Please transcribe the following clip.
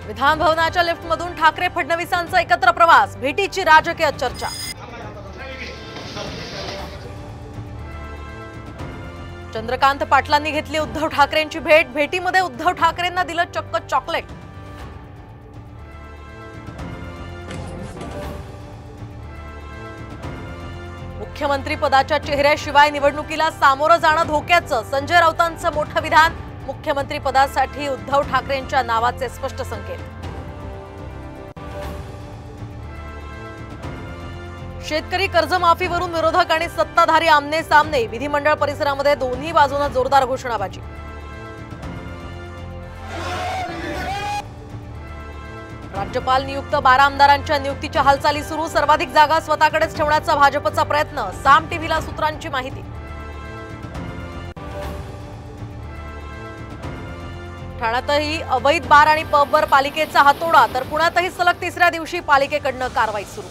विधान भवनाच्या लिफ्टमधून ठाकरे फडणवीसांचा एकत्र प्रवास, भेटीची राजकीय चर्चा। चंद्रकांत पाटलांनी घेतली उद्धव ठाकरेंची भेट, भेटीमध्ये उद्धव ठाकरेंना दिलं चक्क चॉकलेट। मुख्यमंत्री पदाच्या चेहऱ्याशिवाय निवडणुकीला सामोरं जाणं धोक्याचं, संजय राऊतांचं मोठं विधान। मुख्यमंत्री पदासाठी उद्धव ठाकरेंच्या नावाचे स्पष्ट संकेत। शेतकरी कर्जमाफीवरून विरोधक आणि सत्ताधारी आमने सामने, विधिमंडळ परिसरामध्ये दोन्ही बाजूंना जोरदार घोषणाबाजी। राज्यपाल नियुक्त 12 आमदारांच्या नियुक्तीच्या हालचाली सुरू, सर्वाधिक जागा स्वतःकडेच ठेवण्याचा भाजपचा प्रयत्न, साम टीव्हीला सूत्रांची माहिती। ठाण्यातही अवैध बार आणि पबवर पालिकेचा हातोडा, तर पुण्यातही सलग तिसऱ्या दिवशी पालिकेकडून कारवाई सुरू।